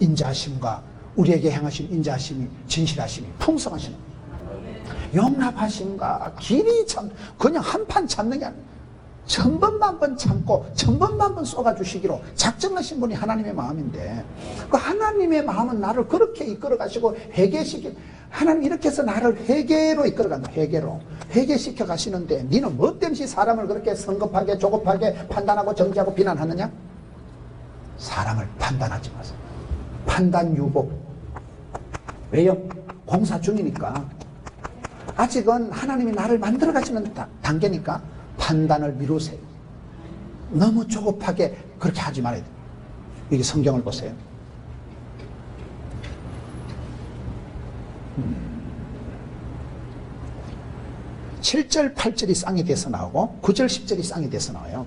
인자하심과 우리에게 행하신 인자하심이 진실하심이 풍성하시는 용납하심과 길이 참 그냥 한판 참는 게 아니에요. 천번만번 참고 천번만번 쏟아주시기로 작정하신 분이 하나님의 마음인데, 그 하나님의 마음은 나를 그렇게 이끌어 가시고 하나님 이렇게 해서 나를 회개로 이끌어 간다. 회개시켜 가시는데 니는 뭐 때문에 사람을 그렇게 성급하게 조급하게 판단하고 정죄하고 비난하느냐? 사람을 판단하지 마세요. 판단 유보. 왜요? 공사 중이니까. 아직은 하나님이 나를 만들어 가시는 단계니까 판단을 미루세요. 너무 조급하게 그렇게 하지 말아야 돼요. 여기 성경을 보세요. 7절 8절이 쌍이 돼서 나오고 9절 10절이 쌍이 돼서 나와요.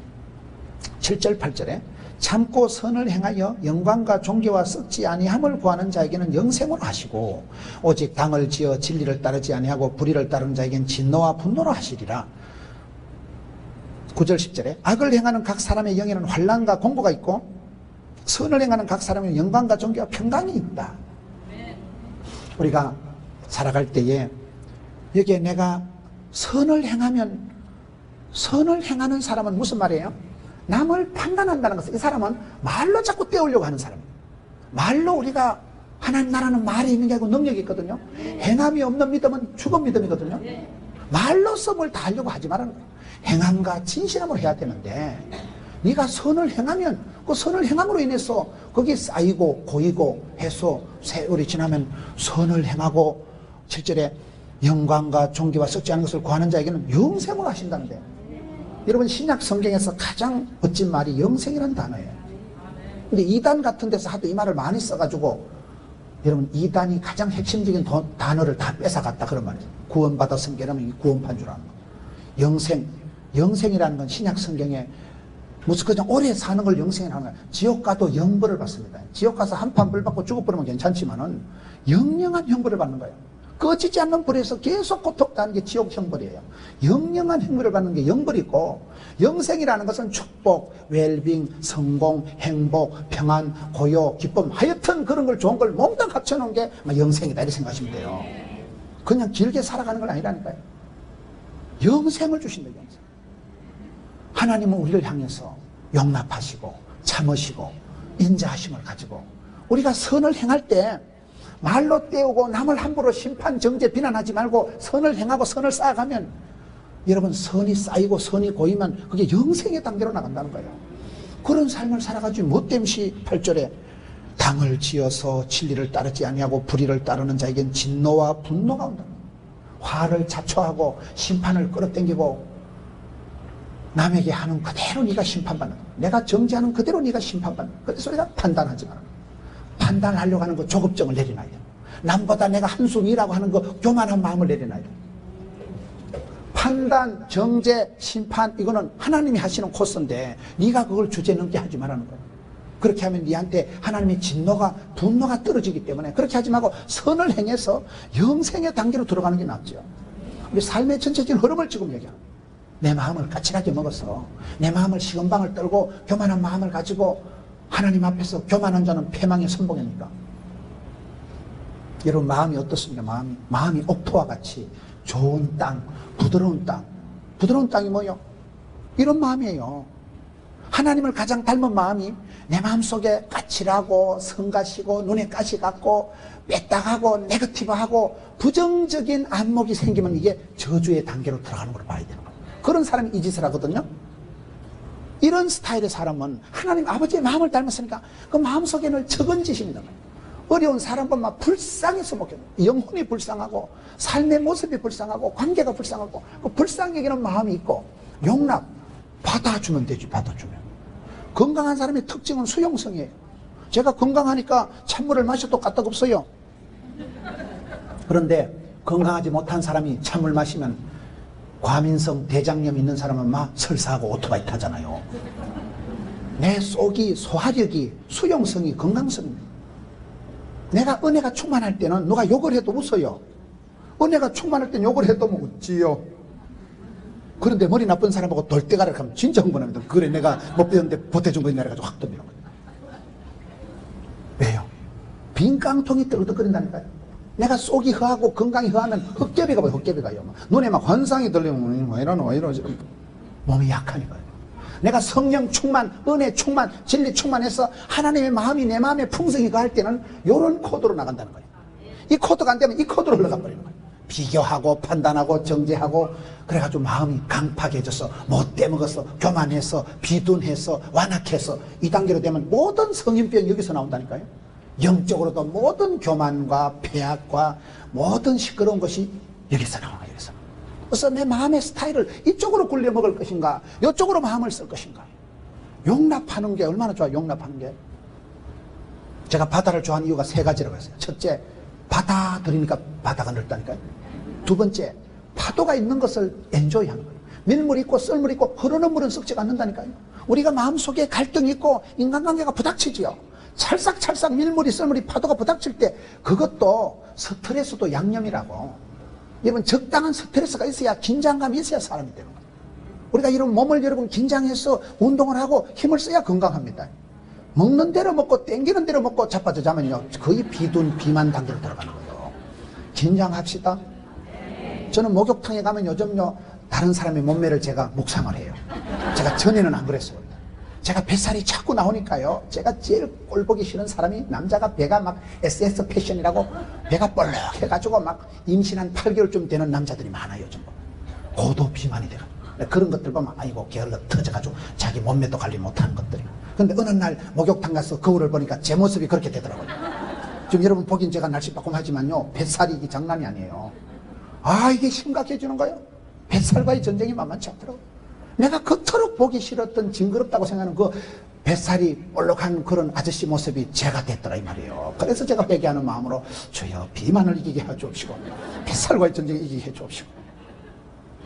7절 8절에 참고 선을 행하여 영광과 존귀와 썩지 아니함을 구하는 자에게는 영생으로 하시고, 오직 당을 지어 진리를 따르지 아니하고 불의를 따르는 자에게는 진노와 분노로 하시리라. 9절 10절에 악을 행하는 각 사람의 영에는 환난과 공고가 있고, 선을 행하는 각 사람의 영광과 존귀와 평강이 있다. 우리가 살아갈 때에 여기에 내가 선을 행하면, 선을 행하는 사람은 무슨 말이에요? 남을 판단한다는 것은 이 사람은 말로 자꾸 떼우려고 하는 사람이에요. 말로 우리가 하나님 나라는 말이 있는 게 아니고 능력이 있거든요. 행함이 없는 믿음은 죽은 믿음이거든요. 말로써 뭘 다 하려고 하지 말라는 거예요. 행함과 진실함으로 해야 되는데, 네가 선을 행하면 그 선을 행함으로 인해서 거기 쌓이고 고이고 해서 세월이 지나면 선을 행하고 7절에 영광과 존귀와 썩지 않은 것을 구하는 자에게는 영생을 하신다는데, 여러분 신약 성경에서 가장 멋진 말이 영생이라는 단어예요. 근데 이단 같은 데서 하도 이 말을 많이 써가지고, 여러분 이단이 가장 핵심적인 단어를 다 뺏어갔다 그런 말이에요. 구원받았으면 그러면 구원판 줄 아는 거. 영생이라는 건 신약 성경에 무슨 그냥 오래 사는 걸 영생이라는 거예요. 지옥 가도 영벌을 받습니다. 지옥 가서 한판 불 받고 죽어버리면 괜찮지만은 영영한 형벌을 받는 거예요. 꺼지지 않는 불에서 계속 고통당하는 게 지옥 형벌이에요. 영영한 형벌을 받는 게 영벌이고, 영생이라는 것은 축복, 웰빙, 성공, 행복, 평안, 고요, 기쁨, 하여튼 그런 걸 좋은 걸 몽땅 합쳐놓은 게 영생이다 이렇게 생각하시면 돼요. 그냥 길게 살아가는 건 아니라니까요. 영생을 주신다. 영생. 하나님은 우리를 향해서 용납하시고 참으시고 인자하심을 가지고, 우리가 선을 행할 때 말로 떼우고 남을 함부로 심판, 정죄, 비난하지 말고 선을 행하고 선을 쌓아가면, 여러분 선이 쌓이고 선이 고이면 그게 영생의 단계로 나간다는 거예요. 그런 삶을 살아가지고 못됨시 8절에 당을 지어서 진리를 따르지 아니하고 불의를 따르는 자에겐 진노와 분노가 온다. 화를 자초하고 심판을 끌어당기고 남에게 하는 그대로 네가 심판받는 거야. 내가 정죄하는 그대로 네가 심판받는 거야. 그래서 우리가 판단하지 마라. 판단하려고 하는 거 조급증을 내려놔야 돼. 남보다 내가 한 수 위라고 하는 거 교만한 마음을 내려놔야 돼. 판단, 정죄, 심판 이거는 하나님이 하시는 코스인데 네가 그걸 주제 넘게 하지 말라는 거야. 그렇게 하면 네한테 하나님의 진노가 분노가 떨어지기 때문에 그렇게 하지 말고 선을 행해서 영생의 단계로 들어가는 게 낫죠. 우리 삶의 전체적인 흐름을 지금 얘기합니다. 내 마음을 까칠하게 먹어서 내 마음을 시건방을 떨고 교만한 마음을 가지고 하나님 앞에서 교만한 자는 패망의 선봉입니까? 여러분 마음이 어떻습니까? 마음이 옥토와 같이 좋은 땅, 부드러운 땅. 부드러운 땅이 뭐요? 이런 마음이에요. 하나님을 가장 닮은 마음이 내 마음속에 까칠하고 성가시고 눈에 가시 같고 빼딱하고 네거티브하고 부정적인 안목이 생기면 이게 저주의 단계로 들어가는 걸 봐야 되는 거예요. 그런 사람이 이 짓을 하거든요. 이런 스타일의 사람은 하나님 아버지의 마음을 닮았으니까 그 마음속에는 적은 짓입니다. 어려운 사람은 막 불쌍해서 못 견뎌요. 영혼이 불쌍하고 삶의 모습이 불쌍하고 관계가 불쌍하고 그 불쌍해지는 마음이 있고 용납, 받아주면 되지. 받아주면. 건강한 사람의 특징은 수용성이에요. 제가 건강하니까 찬물을 마셔도 까딱없어요. 그런데 건강하지 못한 사람이 찬물 마시면 과민성 대장염 있는 사람은 막 설사하고 오토바이 타잖아요. 내 속이 소화력이 수용성이 건강성입니다. 내가 은혜가 충만할 때는 누가 욕을 해도 웃어요. 은혜가 충만할 때는 욕을 해도 뭐 웃지요. 그런데 머리 나쁜 사람 보고 돌대가를 하면 진짜 흥분합니다. 그래 내가 못 배웠는데 보태준 거니 내가 확 덤비는 거예요. 왜요? 빈 깡통이 떨어뜨린다니까요. 내가 속이 허하고 건강이 허하면 헛개비가 봐요. 헛개비가요. 눈에 막 환상이 들리면 왜 이러노 몸이 약하니까요. 내가 성령 충만, 은혜 충만, 진리 충만해서 하나님의 마음이 내 마음에 풍성히 가할 때는 이런 코드로 나간다는 거예요. 이 코드가 안 되면 이 코드로 흘러가 버리는 거예요. 비교하고 판단하고 정죄하고 그래가지고 마음이 강팍해져서 못돼 먹어서 교만해서 비둔해서 완악해서 이 단계로 되면 모든 성인병이 여기서 나온다니까요. 영적으로도 모든 교만과 폐악과 모든 시끄러운 것이 여기서 나와요. 여기서. 그래서 내 마음의 스타일을 이쪽으로 굴려 먹을 것인가 이쪽으로 마음을 쓸 것인가. 용납하는 게 얼마나 좋아. 용납하는 게 제가 바다를 좋아하는 이유가 세 가지라고 했어요. 첫째, 받아들이니까 바다가 넓다니까요. 두 번째, 파도가 있는 것을 엔조이하는 거예요. 밀물 있고 썰물 있고 흐르는 물은 썩지가 않는다니까요. 우리가 마음속에 갈등이 있고 인간관계가 부닥치지요. 찰싹찰싹 밀물이 썰물이 파도가 부닥칠 때 그것도 스트레스도 양념이라고. 여러분 적당한 스트레스가 있어야 긴장감이 있어야 사람이 되는 거예요. 우리가 이런 몸을 여러분 긴장해서 운동을 하고 힘을 써야 건강합니다. 먹는 대로 먹고 땡기는 대로 먹고 자빠져 자면요 거의 비만 단계로 들어가는 거예요. 긴장합시다. 저는 목욕탕에 가면 요즘요 다른 사람의 몸매를 제가 묵상을 해요. 제가 전에는 안 그랬어요. 제가 뱃살이 자꾸 나오니까요 제가 제일 꼴보기 싫은 사람이 남자가 배가 막 SS 패션이라고 배가 볼록 해가지고 막 임신한 8개월쯤 되는 남자들이 많아요. 요즘 고도 비만이 돼요. 그런 것들 보면 아이고 게을러 터져가지고 자기 몸매도 관리 못하는 것들이. 근데 어느 날 목욕탕 가서 거울을 보니까 제 모습이 그렇게 되더라고요. 지금 여러분 보긴 제가 날씨 빠끔하지만요 뱃살이 이게 장난이 아니에요. 아 이게 심각해지는 거예요. 뱃살과의 전쟁이 만만치 않더라고요. 내가 그토록 보기 싫었던 징그럽다고 생각하는 그 뱃살이 볼록한 그런 아저씨 모습이 제가 됐더라 이 말이에요. 그래서 제가 회개하는 마음으로 주여 비만을 이기게 해주옵시고 뱃살과의 전쟁을 이기게 해주옵시고.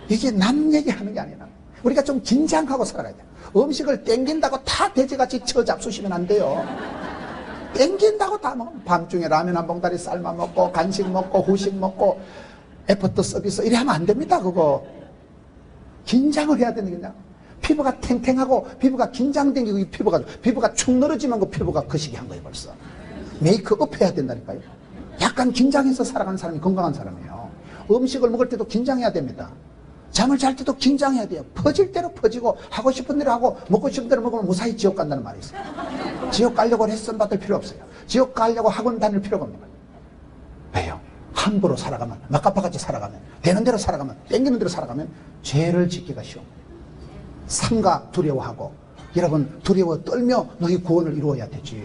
이게 남 얘기하는 게 아니라 우리가 좀 긴장하고 살아야 돼요. 음식을 땡긴다고 다 돼지같이 처잡수시면 안 돼요. 땡긴다고 다 먹어. 밤중에 라면 한 봉다리 삶아 먹고 간식 먹고 후식 먹고 애프터 서비스 이래 하면 안 됩니다. 그거 긴장을 해야 되는 거냐. 피부가 탱탱하고 피부가 긴장된 게 피부가 축 늘어지면 그 피부가 거시기한 거예요. 벌써 메이크업 해야 된다니까요. 약간 긴장해서 살아가는 사람이 건강한 사람이에요. 음식을 먹을 때도 긴장해야 됩니다. 잠을 잘 때도 긴장해야 돼요. 퍼질 대로 퍼지고 하고 싶은 대로 하고 먹고 싶은 대로 먹으면 무사히 지옥 간다는 말이 있어요. 지옥 가려고 레슨 받을 필요 없어요. 지옥 가려고 학원 다닐 필요가 없는 거예요. 왜요? 함부로 살아가면 막가파같이 살아가면 되는 대로 살아가면 땡기는 대로 살아가면 죄를 짓기가 쉬워. 삼가 두려워하고 여러분 두려워 떨며 너희 구원을 이루어야 되지.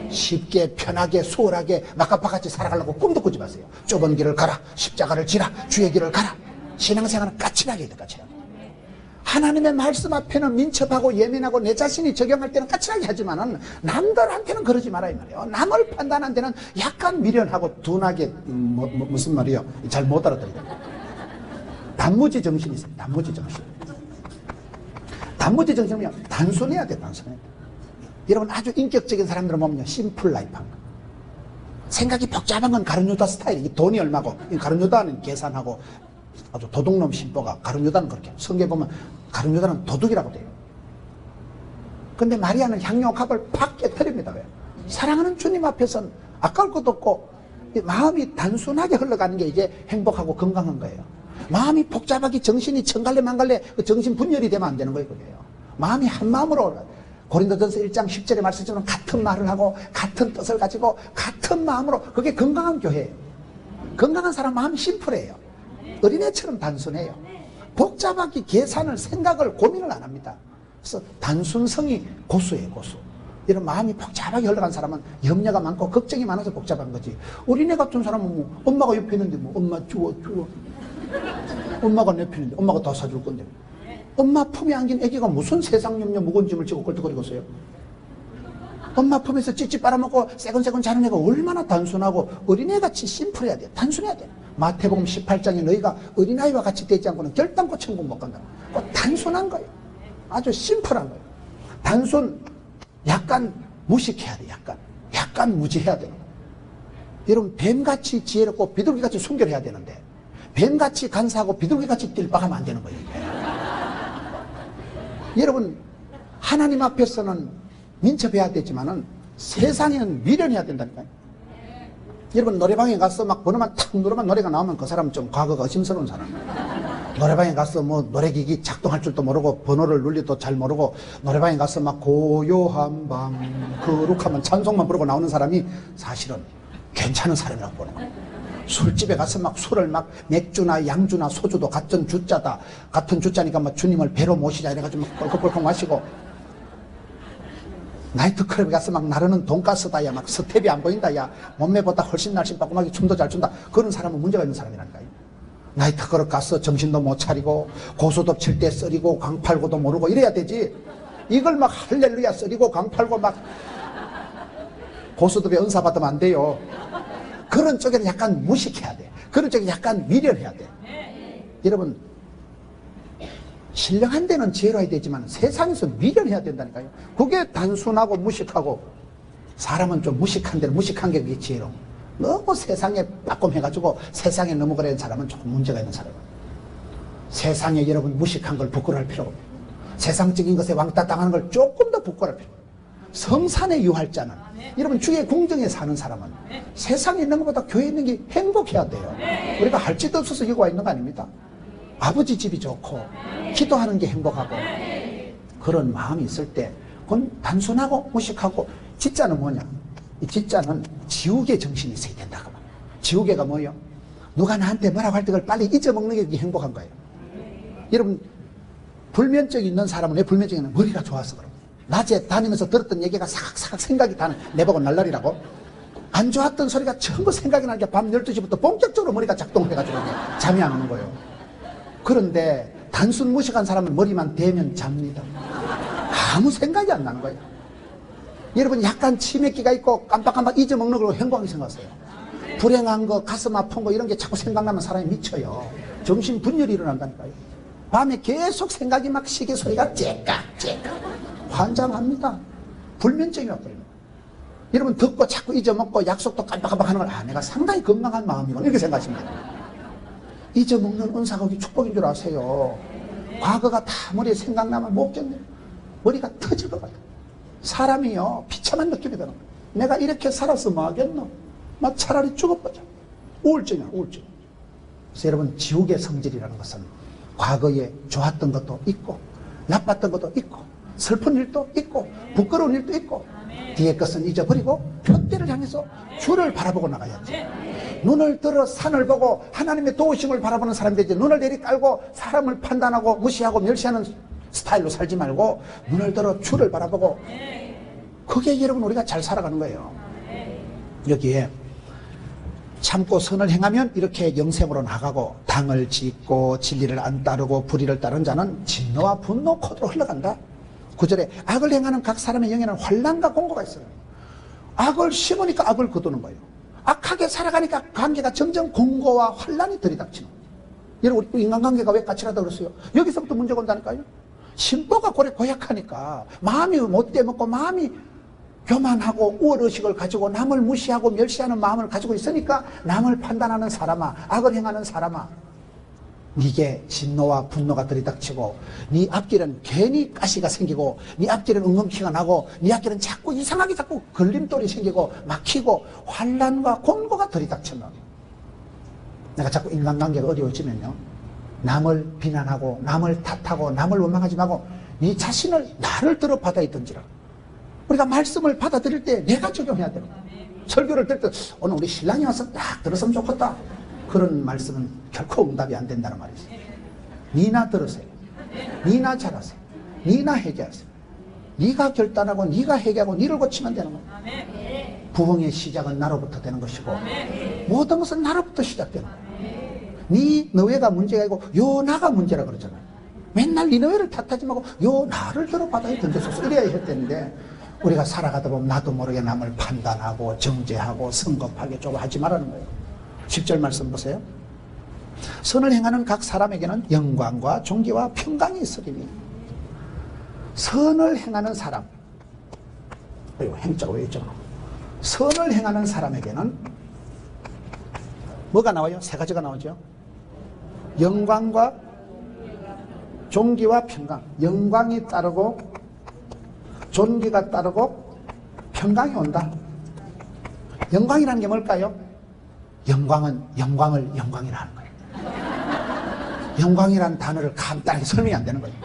쉽게 편하게 수월하게 막가파같이 살아가려고 꿈도 꾸지 마세요. 좁은 길을 가라. 십자가를 지라. 주의 길을 가라. 신앙생활은 까칠하게 해야 돼. 까칠하게. 하나님의 말씀 앞에는 민첩하고 예민하고 내 자신이 적용할 때는 까칠하게 하지만은 남들한테는 그러지 마라 이 말이에요. 남을 판단한 데는 약간 미련하고 둔하게 무슨 말이요? 잘 못 알아들어요. 단무지 정신이 있어요. 단무지 정신. 단무지 정신이면 단순해야 돼. 단순해야 돼. 여러분 아주 인격적인 사람들은 보면요 심플 라이프한 거. 생각이 복잡한 건 가룟유다 스타일이. 돈이 얼마고 가룟유다는 계산하고 아주 도둑놈 심보가 가룟유다는 그렇게. 성경에 보면 가룟유다는 도둑이라고 돼요. 근데 마리아는 향료값을 팍 깨뜨립니다. 왜? 사랑하는 주님 앞에서는 아까울 것도 없고 마음이 단순하게 흘러가는 게 이게 행복하고 건강한 거예요. 마음이 복잡하게 정신이 천갈래 만갈래 정신 분열이 되면 안 되는 거예요. 그게요. 마음이 한 마음으로 고린도전서 1장 10절의 말씀처럼 같은 말을 하고 같은 뜻을 가지고 같은 마음으로 그게 건강한 교회예요. 건강한 사람 마음이 심플해요. 어린애처럼 단순해요. 복잡하게 계산을 생각을 고민을 안 합니다. 그래서 단순성이 고수예요. 고수. 이런 마음이 복잡하게 흘러간 사람은 염려가 많고 걱정이 많아서 복잡한 거지. 어린애 같은 사람은 뭐 엄마가 옆에 있는데 뭐 엄마 주워 엄마가 내 편인데 엄마가 다 사줄 건데 엄마 품에 안긴 애기가 무슨 세상 염려 무거운 짐을 지고 껄떡거리고 있어요. 엄마 품에서 찌찌 빨아먹고 새근새근 자는 애가 얼마나 단순하고 어린애같이 심플해야 돼. 단순해야 돼. 마태복음 18장에 너희가 어린아이와 같이 되지 않고는 결단코 천국 못 간다. 단순한 거예요. 아주 심플한 거예요. 단순 약간 무식해야 돼. 약간 무지해야 되는 거예요. 여러분 뱀같이 지혜롭고 비둘기같이 순결해야 되는데 뱀같이 간사하고 비둘기같이 띨박하면 안 되는 거예요. 여러분 하나님 앞에서는 민첩해야 되지만은 세상에는 미련해야 된다니까요. 여러분 노래방에 가서 막 번호만 탁 누르면 노래가 나오면 그 사람은 좀 과거가 의심스러운 사람. 노래방에 가서 뭐 노래기기 작동할 줄도 모르고 번호를 눌리도 잘 모르고 노래방에 가서 막 고요한 밤 거룩하면 찬송만 부르고 나오는 사람이 사실은 괜찮은 사람이라고 보는 거예요. 술집에 가서 막 술을 막 맥주나 양주나 소주도 같은 주자다. 같은 주자니까 막 주님을 배로 모시자 이래가지고 막 뻘컥뻘컥 마시고 나이트클럽에 가서 막 나르는 돈가스다 야 막 스텝이 안 보인다 야 몸매보다 훨씬 날씬 빠꾸하게 춤도 잘 춘다. 그런 사람은 문제가 있는 사람이라니까요. 나이트클럽 가서 정신도 못 차리고 고소도 칠 때 쓰리고 강팔고도 모르고 이래야 되지. 이걸 막 할렐루야 쓰리고 강팔고 막 고소득에 은사 받으면 안 돼요. 그런 쪽에는 약간 무식해야 돼. 그런 쪽에 약간 미련해야 돼. 여러분 신령한 데는 지혜로워야 되지만 세상에서 미련해야 된다니까요. 그게 단순하고 무식하고 사람은 좀 무식한 데는 무식한 게 그게 지혜로워. 너무 세상에 빠꼼해가지고 세상에 넘어가려는 사람은 조금 문제가 있는 사람이에요. 세상에 여러분 무식한 걸 부끄러워할 필요가 없어요. 세상적인 것에 왕따 당하는 걸 조금 더 부끄러워할 필요가 없어요. 성산에 유할 자는 여러분 주의 궁정에 사는 사람은 세상에 있는 것보다 교회에 있는 게 행복해야 돼요. 우리가 할 짓도 없어서 여기 와 있는 거 아닙니다. 아버지 집이 좋고 기도하는 게 행복하고 그런 마음이 있을 때 그건 단순하고 무식하고 진짜는 뭐냐? 이 진짜는 지우개 정신이 있어야 된다. 지우개가 뭐예요? 누가 나한테 뭐라고 할 때 그걸 빨리 잊어먹는 게 행복한 거예요. 여러분 불면증이 있는 사람은 왜 불면증이 있는 머리가 좋아서 그런 거예요. 낮에 다니면서 들었던 얘기가 사각사각 생각이 다는 내보고 날라리라고 안 좋았던 소리가 전부 생각이 나니까 밤 12시부터 본격적으로 머리가 작동해가지고 잠이 안 오는 거예요. 그런데 단순 무식한 사람은 머리만 대면 잡니다. 아무 생각이 안 나는 거예요. 여러분 약간 치매기가 있고 깜빡깜빡 잊어먹는 걸로 행복하게 생각하세요. 불행한 거 가슴 아픈 거 이런 게 자꾸 생각나면 사람이 미쳐요. 정신 분열이 일어난다니까요. 밤에 계속 생각이 막 시계 소리가 째깍 환장합니다. 불면증이 와버립니다. 여러분 듣고 자꾸 잊어먹고 약속도 깜빡깜빡 하는 걸 내가 상당히 건강한 마음이고 이렇게 생각하시면 돼요. 잊어먹는 은사가 축복인 줄 아세요. 과거가 다 머리에 생각나면 못 견뎌요. 머리가 터질 것 같아요. 사람이요 비참한 느낌이 드는 거예요. 내가 이렇게 살아서 뭐 하겠노? 막 차라리 죽어버려. 우울증이야 우울증. 그래서 여러분 지옥의 성질이라는 것은 과거에 좋았던 것도 있고 나빴던 것도 있고 슬픈 일도 있고 부끄러운 일도 있고 뒤에 것은 잊어버리고 표대를 향해서 주를 바라보고 나가야지. 눈을 들어 산을 보고 하나님의 도우심을 바라보는 사람이 되지. 눈을 내리깔고 사람을 판단하고 무시하고 멸시하는 스타일로 살지 말고 눈을 들어 주를 바라보고 그게 여러분 우리가 잘 살아가는 거예요. 여기에 참고 선을 행하면 이렇게 영생으로 나가고 당을 짓고 진리를 안 따르고 불의를 따른 자는 진노와 분노 코드로 흘러간다. 9절에 악을 행하는 각 사람의 영에는 환난과 공고가 있어요. 악을 심으니까 악을 거두는 거예요. 악하게 살아가니까 관계가 점점 공고와 환난이 들이닥치는 거예요. 여러분 우리 인간관계가 왜 까칠하다고 그랬어요? 여기서부터 문제가 온다니까요. 심보가 고약하니까 마음이 못돼 먹고 마음이 교만하고 우월의식을 가지고 남을 무시하고 멸시하는 마음을 가지고 있으니까 남을 판단하는 사람아 악을 행하는 사람아 네게 진노와 분노가 들이닥치고 네 앞길은 괜히 가시가 생기고 네 앞길은 엉겅퀴가 나고 네 앞길은 자꾸 이상하게 자꾸 걸림돌이 생기고 막히고 환난과 곤고가 들이닥치면 내가 자꾸 인간관계가 어려워지면요 남을 비난하고 남을 탓하고 남을 원망하지 말고 네 자신을 나를 들어 받아있던지라. 우리가 말씀을 받아들일 때 내가 적용해야 되는 거예요. 설교를 들을 때 오늘 우리 신랑이 와서 딱 들었으면 좋겠다. 그런 말씀은 결코 응답이 안 된다는 말이죠. 니나 들으세요. 니나 잘하세요. 니나 회개하세요. 네가 결단하고 네가 회개하고 니를 고치면 되는 거예요. 부흥의 시작은 나로부터 되는 것이고 모든 것은 나로부터 시작되는 거예요. 네 너회가 문제가 아니고 요 나가 문제라 그러잖아요. 맨날 네 너회를 탓하지 말고 요 나를 들어 바다에 던져서 이래야 했는데 우리가 살아가다 보면 나도 모르게 남을 판단하고 정죄하고 성급하게 좀 하지 말라는 거예요. 10절 말씀 보세요. 선을 행하는 각 사람에게는 영광과 존귀와 평강이 있으리니. 선을 행하는 사람, 행자가 왜 있죠? 선을 행하는 사람에게는 뭐가 나와요? 세 가지가 나오죠. 영광과 존귀와 평강. 영광이 따르고 존귀가 따르고 평강이 온다. 영광이라는 게 뭘까요? 영광은 영광을 영광이라 하는 거예요. 영광이라는 단어를 간단하게 설명이 안 되는 거예요.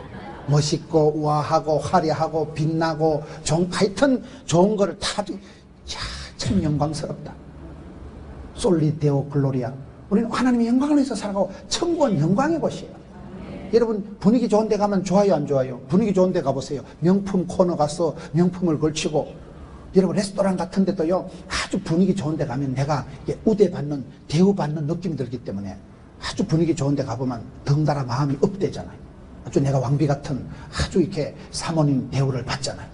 멋있고 우아하고 화려하고 빛나고 하여튼 좋은 거를 다, 참 영광스럽다. 솔리데오 글로리아. 우리는 하나님의 영광을 위해서 살아가고 천국은 영광의 곳이에요. 여러분 분위기 좋은 데 가면 좋아요 안 좋아요? 분위기 좋은 데 가보세요. 명품 코너 가서 명품을 걸치고, 여러분 레스토랑 같은 데도요, 아주 분위기 좋은 데 가면 내가 우대받는, 대우받는 느낌이 들기 때문에 아주 분위기 좋은 데 가보면 덩달아 마음이 업되잖아요. 아주 내가 왕비 같은 아주 이렇게 사모님 대우를 받잖아요.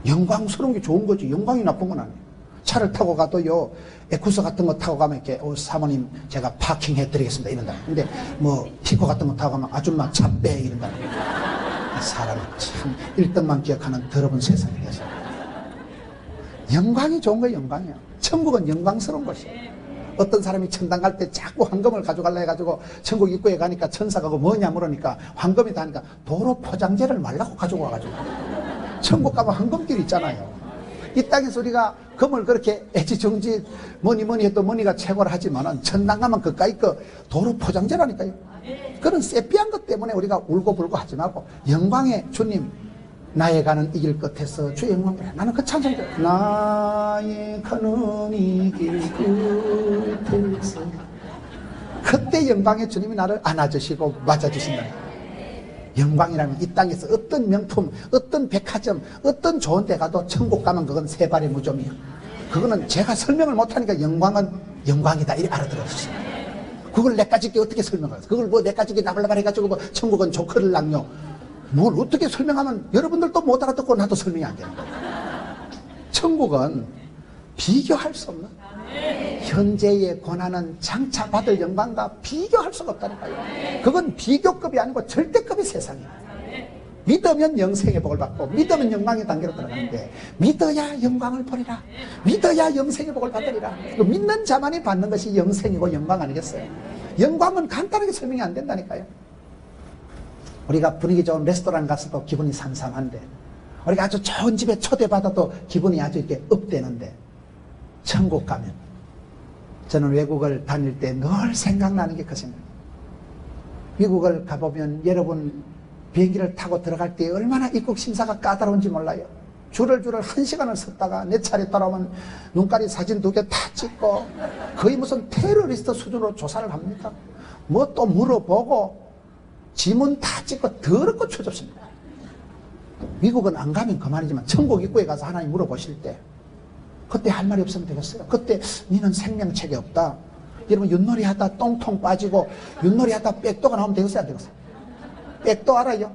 영광스러운 게 좋은 거지, 영광이 나쁜 건 아니에요. 차를 타고 가도요, 에쿠스 같은 거 타고 가면 이렇게 사모님 제가 파킹 해드리겠습니다 이런다. 근데 뭐 피코 같은 거 타고 가면 아줌마 차 빼 이런다. 사람이 참 1등만 기억하는 더러운 세상이 돼서. 영광이 좋은 거예요. 영광이요. 천국은 영광스러운 것이에요. 어떤 사람이 천당 갈 때 자꾸 황금을 가져갈라 해가지고 천국 입구에 가니까 천사가 그거 뭐냐 물으니까 황금이다 하니까 도로 포장재를 말라고 가지고 와가지고. 천국 가면 황금길 있잖아요. 이 땅에서 우리가 금을 그렇게 애지중지 뭐니 해도 머니가 최고라 하지만은 천당 가면 그까이 그 도로 포장재라니까요. 그런 세피한 것 때문에 우리가 울고불고 하지 말고 영광의 주님, 나의 가는 이 길 끝에서 주의 영광을 해. 나는 그 찬송이 돼. 나의 가는 이 길 끝에서. 그때 영광의 주님이 나를 안아주시고 맞아주신다. 영광이라면 이 땅에서 어떤 명품, 어떤 백화점, 어떤 좋은 데 가도 천국 가면 그건 세 발의 무좀이야. 그거는 제가 설명을 못하니까 영광은 영광이다 이렇게 알아들었어요. 그걸 내까지게 어떻게 설명하겠어? 그걸 뭐 내까지게 나발나발 해가지고 뭐 천국은 조커를 낭요. 뭘 어떻게 설명하면 여러분들도 못 알아듣고 나도 설명이 안 되는 거예요. 천국은 비교할 수 없는, 현재의 고난은 장차 받을 영광과 비교할 수가 없다니까요. 그건 비교급이 아니고 절대급의 세상이에요. 믿으면 영생의 복을 받고 믿으면 영광의 단계로 들어가는데, 믿어야 영광을 보리라, 믿어야 영생의 복을 받으리라. 믿는 자만이 받는 것이 영생이고 영광 아니겠어요? 영광은 간단하게 설명이 안 된다니까요. 우리가 분위기 좋은 레스토랑 가서도 기분이 삼삼한데, 우리가 아주 좋은 집에 초대받아도 기분이 아주 이렇게 업되는데, 천국 가면, 저는 외국을 다닐 때 늘 생각나는 게 그 생각. 미국을 가보면 여러분 비행기를 타고 들어갈 때 얼마나 입국 심사가 까다로운지 몰라요. 줄을 1시간을 섰다가 내 차례 따라오면 눈가리 사진 2개 다 찍고 거의 무슨 테러리스트 수준으로 조사를 합니다. 뭐 또 물어보고 지문 다 찍고 더럽고 추접습니다. 미국은 안 가면 그만이지만 천국 입구에 가서 하나님 물어보실 때 그때 할 말이 없으면 되겠어요? 그때 니는 생명책이 없다. 여러분 윷놀이 하다 똥통 빠지고 윷놀이 하다 백도가 나오면 되겠어요? 안 되겠어요? 백도 알아요?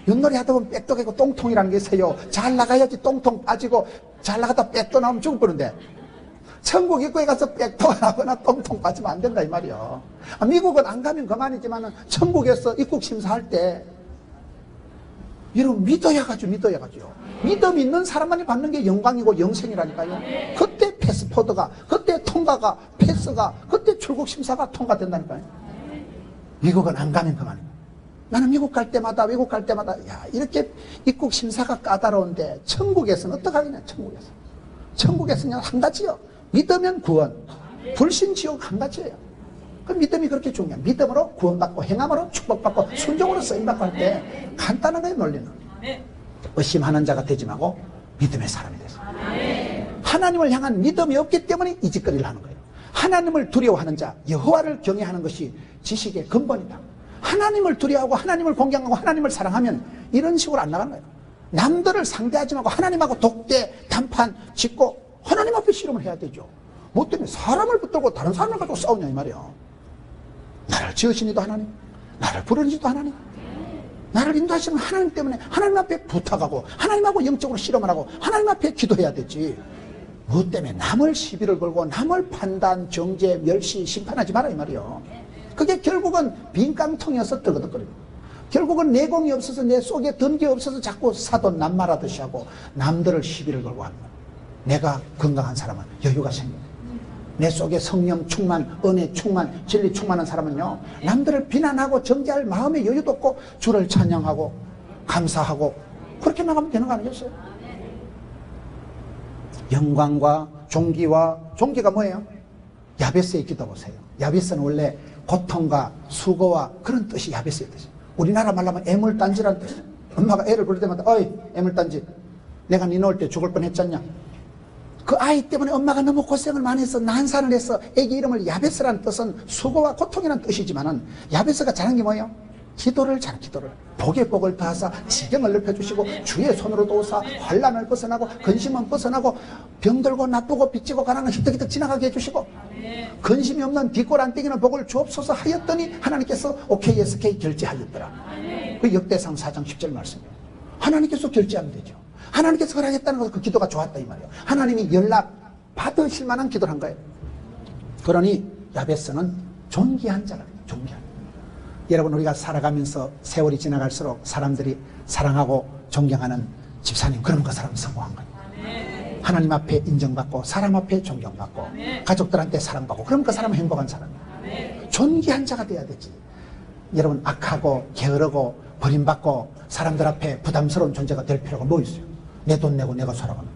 윷놀이 하다 보면 백도가 있고 똥통이라는 게 있어요. 잘 나가야지 똥통 빠지고 잘 나가다 백도 나오면 죽어버리는데, 천국 입구에 가서 백도가 나거나 똥통 빠지면 안 된다 이 말이요. 미국은 안 가면 그만이지만 천국에서 입국 심사할 때 여러분 믿어야 가죠. 믿음 있는 사람만이 받는 게 영광이고 영생이라니까요. 그때 패스포드가, 그때 통과가, 패스가, 그때 출국 심사가 통과된다니까요. 미국은 안 가면 그만입니다. 나는 미국 갈 때마다, 외국 갈 때마다, 야, 이렇게 입국 심사가 까다로운데 천국에서는 어떡하겠냐, 천국에서는 그냥 한 가지요. 믿으면 구원, 불신 지옥 한 가지예요. 그 믿음이 그렇게 중요해요. 믿음으로 구원받고 행함으로 축복받고 순종으로 쓰임받고 할 때 간단한 거예요, 논리는. 의심하는 자가 되지 말고 믿음의 사람이 되세요. 하나님을 향한 믿음이 없기 때문에 이 짓거리를 하는 거예요. 하나님을 두려워하는 자, 여호와를 경외하는 것이 지식의 근본이다. 하나님을 두려워하고 하나님을 공경하고 하나님을 사랑하면 이런 식으로 안 나가는 거예요. 남들을 상대하지 말고 하나님하고 독대, 단판 짓고 하나님 앞에 씨름을 해야 되죠. 뭐 때문에 사람을 붙들고 다른 사람을 가지고 싸우냐 이 말이야. 나를 지으신 이도 하나님, 나를 부르신 이도 하나님, 나를 인도하시는 하나님 때문에 하나님 앞에 부탁하고 하나님하고 영적으로 씨름을 하고 하나님 앞에 기도해야 되지. 뭐 때문에 남을 시비를 걸고 남을 판단, 정죄, 멸시, 심판하지 마라 이 말이요. 그게 결국은 빈 깡통이어서 뜨거득거리고, 결국은 내공이 없어서 내 속에 던기 없어서 자꾸 사돈 남말하듯이 하고 남들을 시비를 걸고 합니다. 내가 건강한 사람은 여유가 생깁니다. 내 속에 성령 충만, 은혜 충만, 진리 충만한 사람은요, 남들을 비난하고 정죄할 마음의 여유도 없고 주를 찬양하고 감사하고 그렇게 나가면 되는 거 아니겠어요? 영광과 종기가 뭐예요? 야베스의 기도 보세요. 야베스는 원래 고통과 수고와 그런 뜻이 야베스의 뜻이에요. 우리나라 말로 하면 애물단지라는 뜻이에요. 엄마가 애를 부를 때마다 어이 애물단지 내가 네 놓을 때 죽을 뻔했잖냐. 그 아이 때문에 엄마가 너무 고생을 많이 해서 난산을 해서 애기 이름을 야베스라는 뜻은 수고와 고통이라는 뜻이지만은 야베스가 잘한 게 뭐예요? 기도를 복의 복을 더하사 지경을 넓혀주시고 주의 손으로 도우사 환난을 벗어나고 근심은 벗어나고 병들고 나쁘고 빚지고 가난한 건 희떡희떡 지나가게 해주시고 근심이 없는 뒷골 안 땡기는 복을 주옵소서 하였더니 하나님께서 OKSK 결제하였더라. 그 역대상 4장 10절 말씀이에요. 하나님께서 결제하면 되죠. 하나님께서 허락했다는 것은 그 기도가 좋았다 이 말이에요. 하나님이 연락 받으실 만한 기도를 한 거예요. 그러니 야베스는 존귀한 자가 돼요. 존귀한. 여러분 우리가 살아가면서 세월이 지나갈수록 사람들이 사랑하고 존경하는 집사님, 그러면 그 사람은 성공한 거예요. 하나님 앞에 인정받고 사람 앞에 존경받고 가족들한테 사랑받고 그러면 그 사람은 행복한 사람이에요. 존귀한 자가 돼야 되지. 여러분 악하고 게으르고 버림받고 사람들 앞에 부담스러운 존재가 될 필요가 뭐 있어요? 내 돈 내고 내가 살아가는,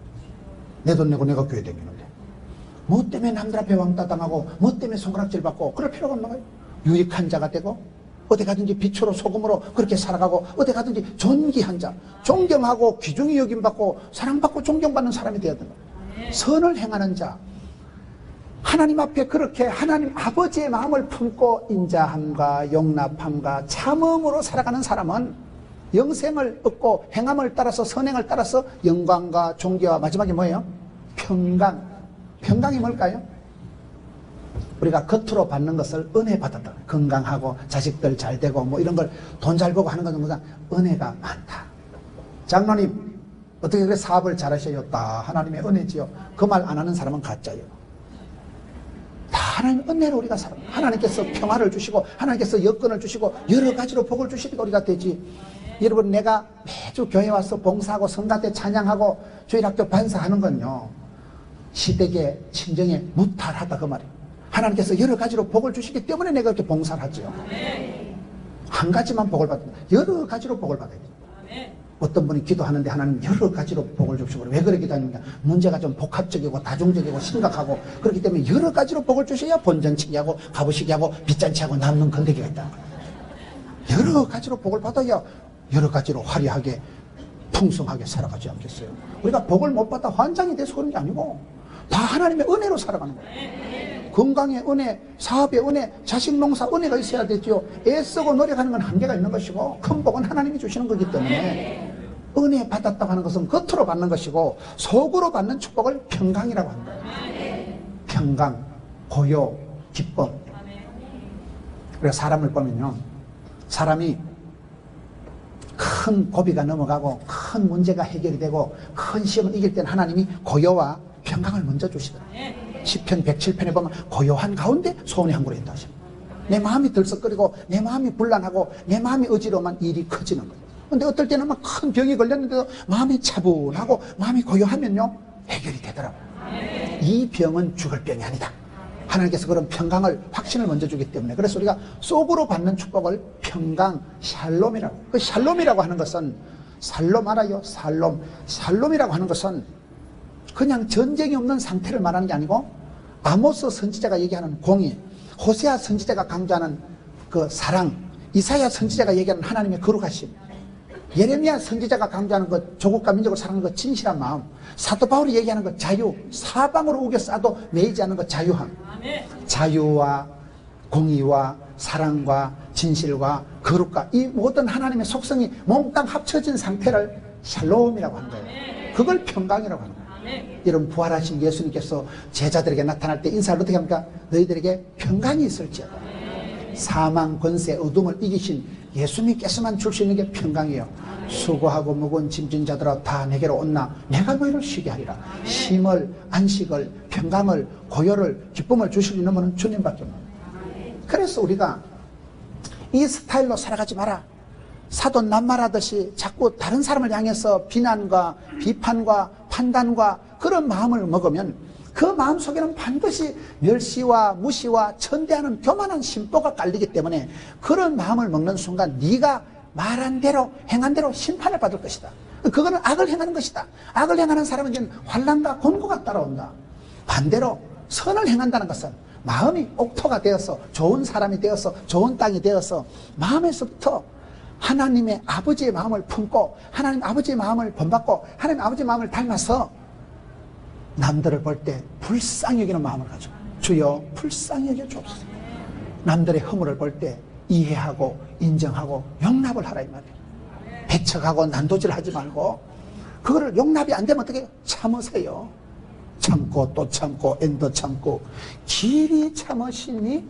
내 돈 내고 내가 교회 다니는데 뭐 때문에 남들 앞에 왕따 당하고 뭐 때문에 손가락질 받고 그럴 필요가 없는 거예요. 유익한 자가 되고 어디 가든지 빛으로 소금으로 그렇게 살아가고 어디 가든지 존귀한 자, 존경하고 귀중히 여김받고 사랑받고 존경받는 사람이 되어야 된다. 선을 행하는 자, 하나님 앞에 그렇게 하나님 아버지의 마음을 품고 인자함과 용납함과 참음으로 살아가는 사람은 영생을 얻고 행함을 따라서 선행을 따라서 영광과 존귀와 마지막에 뭐예요? 평강. 평강이 뭘까요? 우리가 겉으로 받는 것을 은혜 받았다. 건강하고 자식들 잘 되고 뭐 이런 걸 돈 잘 벌고 하는 것은 뭐다? 은혜가 많다. 장로님 어떻게 그래 사업을 잘하셔요? 다 하나님의 은혜지요. 그 말 안 하는 사람은 가짜예요. 다 하나님의 은혜로 우리가 살아. 하나님께서 평화를 주시고 하나님께서 여건을 주시고 여러 가지로 복을 주시니까 우리가 되지. 여러분 내가 매주 교회 와서 봉사하고 성가대 찬양하고 주일학교 반사하는 건요 시댁의 친정에 무탈하다 그 말이에요. 하나님께서 여러 가지로 복을 주시기 때문에 내가 이렇게 봉사를 하죠. 한 가지만 복을 받는다. 여러 가지로 복을 받아야 돼요. 어떤 분이 기도하는데 하나님 여러 가지로 복을 주시고 왜 그래 기도하는가? 문제가 좀 복합적이고 다중적이고 심각하고 그렇기 때문에 여러 가지로 복을 주셔야 본전치기하고 가부시기하고 빚잔치하고 남는 건데기가 있다는 거예요. 여러 가지로 복을 받아야 여러 가지로 화려하게 풍성하게 살아가지 않겠어요? 우리가 복을 못 받아 환장이 돼서 그런 게 아니고 다 하나님의 은혜로 살아가는 거예요. 건강의 은혜, 사업의 은혜, 자식 농사 은혜가 있어야 되죠. 애쓰고 노력하는 건 한계가 있는 것이고 큰 복은 하나님이 주시는 거기 때문에 은혜 받았다고 하는 것은 겉으로 받는 것이고 속으로 받는 축복을 평강이라고 하는 거예요. 평강, 고요, 기쁨. 그래서 사람을 보면요, 사람이 큰 고비가 넘어가고 큰 문제가 해결이 되고 큰 시험을 이길 때는 하나님이 고요와 평강을 먼저 주시더라고요. 시편 107편에 보면 고요한 가운데 소원의 항구로 인도하십니다. 내 마음이 들썩거리고 내 마음이 불안하고 내 마음이 어지러우면 일이 커지는 거예요. 근데 어떨 때는 막 큰 병이 걸렸는데도 마음이 차분하고 마음이 고요하면요 해결이 되더라고요. 이 병은 죽을 병이 아니다. 하나님께서 그런 평강을 확신을 먼저 주기 때문에 그래서 우리가 속으로 받는 축복을 평강, 샬롬이라고. 그 샬롬이라고 하는 것은 살롬 알아요? 샬롬이라고 하는 것은 그냥 전쟁이 없는 상태를 말하는 게 아니고 아모스 선지자가 얘기하는 공의, 호세아 선지자가 강조하는 그 사랑, 이사야 선지자가 얘기하는 하나님의 거룩하심, 예레미야 선지자가 강조하는 그 조국과 민족을 사랑하는 그 진실한 마음, 사도 바울이 얘기하는 그 자유, 사방으로 우겨 싸도 매이지 않는 그 자유함, 자유와 공의와 사랑과 진실과 거룩과 이 모든 하나님의 속성이 몽땅 합쳐진 상태를 샬롬이라고 하는 거예요. 그걸 평강이라고 하는 거예요. 여러분 부활하신 예수님께서 제자들에게 나타날 때 인사를 어떻게 합니까? 너희들에게 평강이 있을지어다. 사망, 권세, 어둠을 이기신 예수님께서만 줄 수 있는 게 평강이에요. 수고하고 무거운 짐진 자들아 다 내게로 온나 내가 너희를 쉬게 하리라. 쉼을, 안식을, 평강을, 고요를, 기쁨을 주실 수 있는 분은 주님밖에 없는 거예요. 그래서 우리가 이 스타일로 살아가지 마라. 사도 낱말하듯이 자꾸 다른 사람을 향해서 비난과 비판과 판단과 그런 마음을 먹으면 그 마음속에는 반드시 멸시와 무시와 천대하는 교만한 심보가 깔리기 때문에 그런 마음을 먹는 순간 네가 말한 대로 행한 대로 심판을 받을 것이다. 그거는 악을 행하는 것이다. 악을 행하는 사람은 이제 환난과 곤고가 따라온다. 반대로 선을 행한다는 것은 마음이 옥토가 되어서 좋은 사람이 되어서 좋은 땅이 되어서 마음에서부터 하나님의 아버지의 마음을 품고 하나님 아버지의 마음을 본받고 하나님 아버지의 마음을 닮아서 남들을 볼 때 불쌍히 여기는 마음을 가지고 주여 불쌍히 여겨 주옵소서. 남들의 허물을 볼 때 이해하고 인정하고 용납을 하라 이 말이에요. 배척하고 난도질하지 말고 그거를 용납이 안 되면 어떻게 해요? 참으세요. 참고 또 참고 엔더 참고 길이 참으시니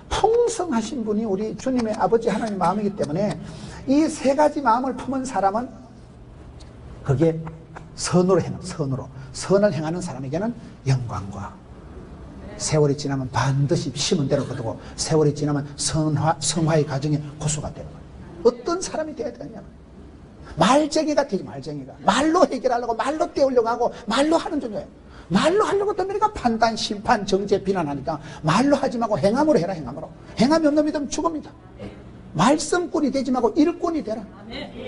풍성하신 분이 우리 주님의 아버지 하나님 마음이기 때문에 이 세 가지 마음을 품은 사람은 그게 선으로 행하는 선으로 선을 행하는 사람에게는 영광과 세월이 지나면 반드시 심은 대로 거두고 세월이 지나면 성화의 과정의 고수가 되는 거예요. 어떤 사람이 되어야 되느냐 말쟁이가 되지 말쟁이가 말로 해결하려고 말로 때우려고 하고 말로 하는 존재예요. 말로 하려고 떠미니까 판단, 심판, 정죄, 비난하니까 말로 하지 말고 행함으로 해라. 행함으로. 행함이 없는 믿음 죽습니다. 말씀꾼이 되지 말고 일꾼이 되라.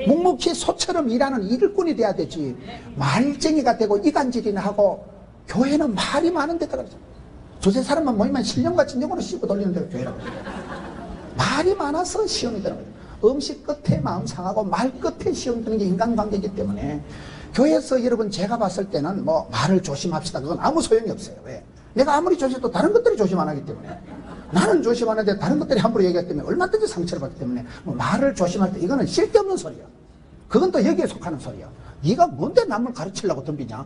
묵묵히 소처럼 일하는 일꾼이 돼야 되지. 말쟁이가 되고 이간질이나 하고 교회는 말이 많은 데다 그러죠. 두세 사람만 모이면 신령같이 영으로 씹어 돌리는 데가 교회라고. 말이 많아서 시험이 되는 거예요. 음식 끝에 마음 상하고 말 끝에 시험 드는 게 인간관계이기 때문에 교회에서 여러분 제가 봤을 때는 뭐 말을 조심합시다. 그건 아무 소용이 없어요. 왜? 내가 아무리 조심해도 다른 것들이 조심 안 하기 때문에 나는 조심하는데 다른 것들이 함부로 얘기하기 때문에 얼마든지 상처를 받기 때문에 뭐 말을 조심할 때 이거는 쓸데없는 소리야. 그건 또 여기에 속하는 소리야. 네가 뭔데 남을 가르치려고 덤비냐?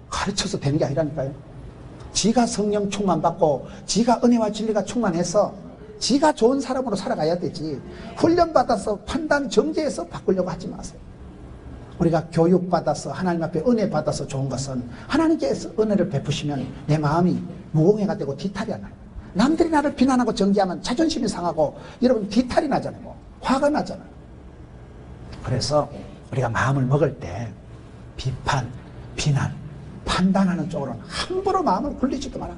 가르쳐서 되는 게 아니라니까요. 지가 성령 충만받고 지가 은혜와 진리가 충만해서 지가 좋은 사람으로 살아가야 되지 훈련받아서 판단 정죄해서 바꾸려고 하지 마세요. 우리가 교육받아서 하나님 앞에 은혜 받아서 좋은 것은 하나님께서 은혜를 베푸시면 내 마음이 무공해가 되고 뒤탈이 안 나요. 남들이 나를 비난하고 정죄하면 자존심이 상하고 여러분 뒤탈이 나잖아요. 화가 나잖아요. 그래서 우리가 마음을 먹을 때 비판, 비난, 판단하는 쪽으로는 함부로 마음을 굴리지도 마라.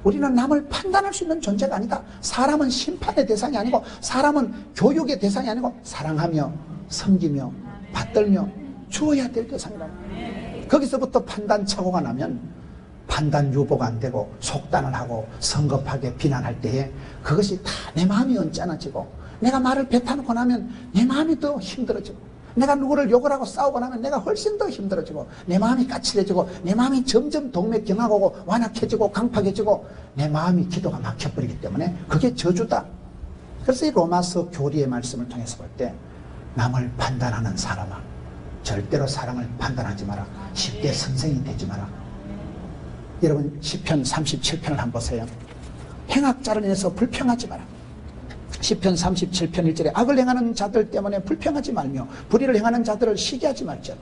우리는 남을 판단할 수 있는 존재가 아니다. 사람은 심판의 대상이 아니고 사람은 교육의 대상이 아니고 사랑하며 섬기며 받들며 주어야 될 대상이라고. 거기서부터 판단 착오가 나면 판단 유보가 안 되고 속단을 하고 성급하게 비난할 때에 그것이 다 내 마음이 언짢아지고 내가 말을 뱉어놓고 나면 내 마음이 더 힘들어지고 내가 누구를 욕을 하고 싸우고 나면 내가 훨씬 더 힘들어지고 내 마음이 까칠해지고 내 마음이 점점 동맥경화오고 완악해지고 강팍해지고 내 마음이 기도가 막혀버리기 때문에 그게 저주다. 그래서 이 로마서 교리의 말씀을 통해서 볼 때 남을 판단하는 사람아 절대로 사람을 판단하지 마라. 쉽게 선생이 되지 마라. 여러분 시편 37편을 한번 보세요. 행악자를 인해서 불평하지 마라. 시편 37편 1절에 악을 행하는 자들 때문에 불평하지 말며 불의를 행하는 자들을 시기하지 말지어다.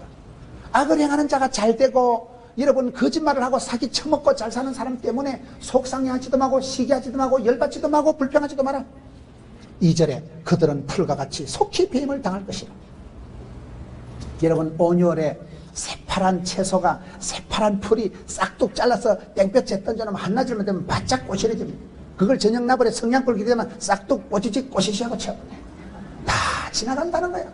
악을 행하는 자가 잘 되고 여러분 거짓말을 하고 사기 처먹고 잘 사는 사람 때문에 속상해하지도 마고 시기하지도 마고 열받지도 마고 불평하지도 마라. 2절에 그들은 풀과 같이 속히 배임을 당할 것이라. 여러분 온열에 새파란 채소가 새파란 풀이 싹둑 잘라서 땡볕에 던져놓으면 한낮이면 되면 바짝 꼬시러집니다. 그걸 저녁 나벌에 성냥불 기대면 싹둑 꼬지직 꼬시시하고 쳐버려. 다 지나간다는 거야.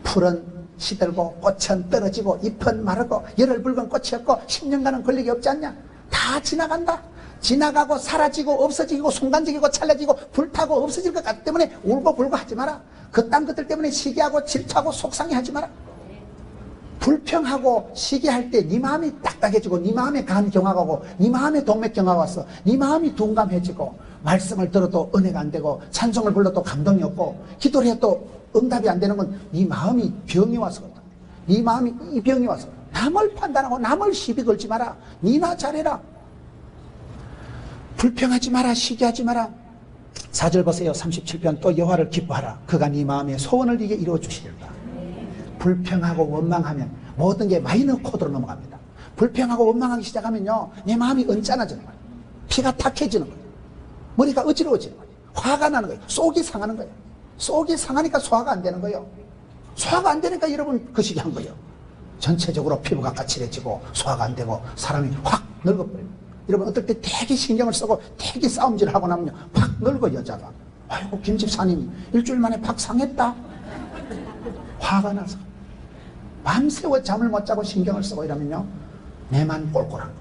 풀은 시들고 꽃은 떨어지고 잎은 마르고 열흘 붉은 꽃이었고 10년간은 걸리기 없지 않냐. 다 지나간다. 지나가고 사라지고 없어지고 순간적이고 찰나지고 불타고 없어질 것 같기 때문에 울고 불고 하지 마라. 그딴 것들 때문에 시기하고 질투하고 속상해하지 마라. 불평하고 시기할 때 네 마음이 딱딱해지고 네 마음에 간경화가 오고 네 마음에 동맥경화가 와서 네 마음이 둔감해지고 말씀을 들어도 은혜가 안 되고 찬송을 불러도 감동이 없고 기도를 해도 응답이 안 되는 건 네 마음이 병이 와서 그렇다. 네 마음이 이 병이 와서 남을 판단하고 남을 시비 걸지 마라. 니나 잘해라. 불평하지 마라. 시기하지 마라. 4절 보세요. 37편 또 여호와를 기뻐하라. 그가 네 마음의 소원을 네게 이루어 주시리라. 불평하고 원망하면 모든 게 마이너 코드로 넘어갑니다. 불평하고 원망하기 시작하면요 내 마음이 언짢아지는 거예요. 피가 탁해지는 거예요. 머리가 어지러워지는 거예요. 화가 나는 거예요. 속이 상하는 거예요. 속이 상하니까 소화가 안 되는 거예요. 소화가 안 되니까 여러분 그 시기 한 거예요. 전체적으로 피부가 까칠해지고 소화가 안 되고 사람이 확 늙어버려요. 여러분 어떨 때 되게 신경을 쓰고 되게 싸움질을 하고 나면요 팍 늙어 여자가. 아이고 김집사님 일주일 만에 팍 상했다. 화가 나서 밤새워 잠을 못 자고 신경을 쓰고 이러면요 내만 꼴꼴한 거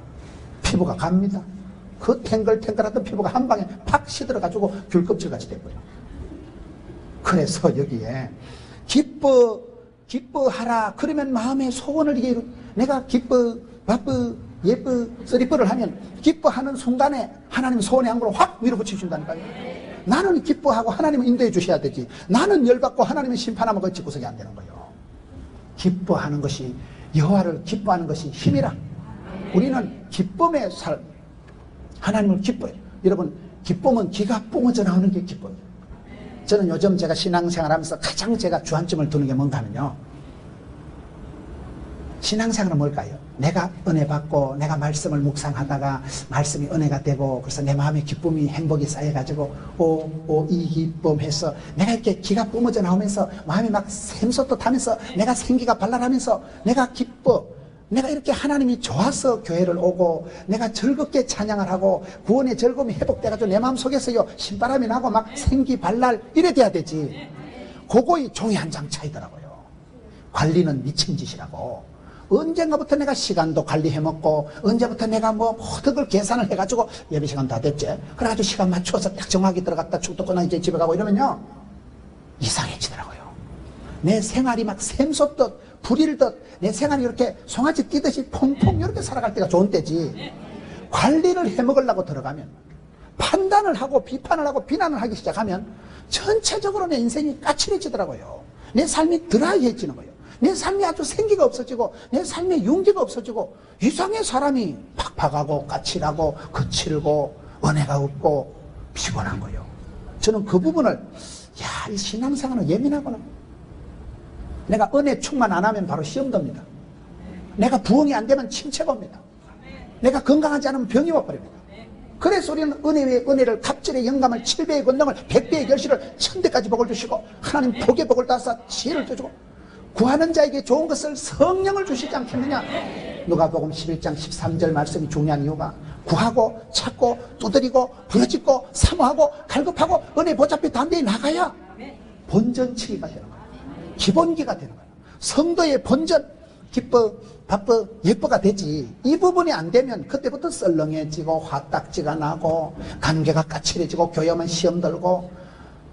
피부가 갑니다. 그 탱글탱글하던 피부가 한 방에 팍 시들어가지고 귤껍질같이 돼버려. 그래서 여기에 기뻐하라. 그러면 마음의 소원을 이게 내가 기뻐, 바쁘, 예뻐, 쓰리뻐를 하면 기뻐하는 순간에 하나님 소원의 항구로 확 밀어붙이신다니까요. 나는 기뻐하고 하나님은 인도해 주셔야 되지. 나는 열받고 하나님은 심판하면 그 집구석이 안 되는 거예요. 기뻐하는 것이, 여호와를 기뻐하는 것이 힘이라. 우리는 기쁨의 삶, 하나님을 기뻐해요. 여러분, 기쁨은 기가 뿜어져 나오는 게 기쁨이에요. 저는 요즘 제가 신앙생활하면서 가장 제가 주안점을 두는 게 뭔가 하면요, 신앙생활은 뭘까요? 내가 은혜 받고 내가 말씀을 묵상하다가 말씀이 은혜가 되고 그래서 내 마음에 기쁨이, 행복이 쌓여가지고 이 기쁨해서 내가 이렇게 기가 뿜어져 나오면서 마음이 막 샘솟도 타면서 내가 생기가 발랄하면서 내가 기뻐, 내가 이렇게 하나님이 좋아서 교회를 오고 내가 즐겁게 찬양을 하고 구원의 즐거움이 회복돼가지고 내 마음속에서요 신바람이 나고 막 생기 발랄 이래 돼야 되지. 그거의 종이 한 장 차이더라고요. 관리는 미친 짓이라고. 언젠가부터 내가 시간도 관리해먹고 언제부터 내가 뭐 모든 걸 계산을 해가지고 예배 시간 다 됐지, 그래가지고 시간 맞춰서 딱 정확히 들어갔다 축도 끝나고 이제 집에 가고 이러면요 이상해지더라고요. 내 생활이 막 샘솟듯 불일듯 내 생활이 이렇게 송아지 뛰듯이 퐁퐁 이렇게 살아갈 때가 좋은 때지. 관리를 해먹으려고 들어가면, 판단을 하고 비판을 하고 비난을 하기 시작하면 전체적으로 내 인생이 까칠해지더라고요. 내 삶이 드라이해지는 거예요. 내 삶이 아주 생기가 없어지고 내 삶의 용기가 없어지고 이상의 사람이 팍팍하고 까칠하고 거칠고 은혜가 없고 피곤한 거예요. 저는 그 부분을, 이 신앙생활은 예민하구나. 내가 은혜 충만 안 하면 바로 시험 듭니다. 내가 부흥이 안 되면 침체가 옵니다. 내가 건강하지 않으면 병이 와버립니다. 그래서 우리는 은혜 위에 은혜를, 갑절의 영감을, 7배의 권능을, 100배의 결실을, 1000대까지 복을 주시고 하나님 복의 복을 따서 지혜를 주시고 구하는 자에게 좋은 것을 성령을 주시지 않겠느냐. 누가복음 11장 13절 말씀이 중요한 이유가 구하고 찾고 두드리고 부여짓고 사모하고 갈급하고 은혜 보좌앞에 담대히 나가야 본전치기가 되는 거예요. 기본기가 되는 거예요. 성도의 본전, 기뻐, 바빠, 예뻐가 되지. 이 부분이 안 되면 그때부터 썰렁해지고 화딱지가 나고 관계가 까칠해지고 교회만 시험 들고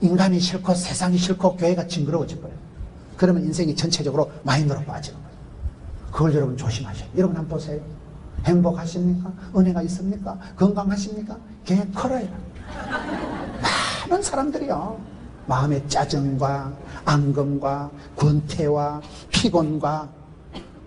인간이 싫고 세상이 싫고 교회가 징그러워질 거예요. 그러면 인생이 전체적으로 마이너로 빠지는 거예요. 그걸 여러분 조심하셔요. 여러분 한번 보세요. 행복하십니까? 은혜가 있습니까? 건강하십니까? 교회 컬어요. 많은 사람들이요, 마음의 짜증과 앙금과 권태와 피곤과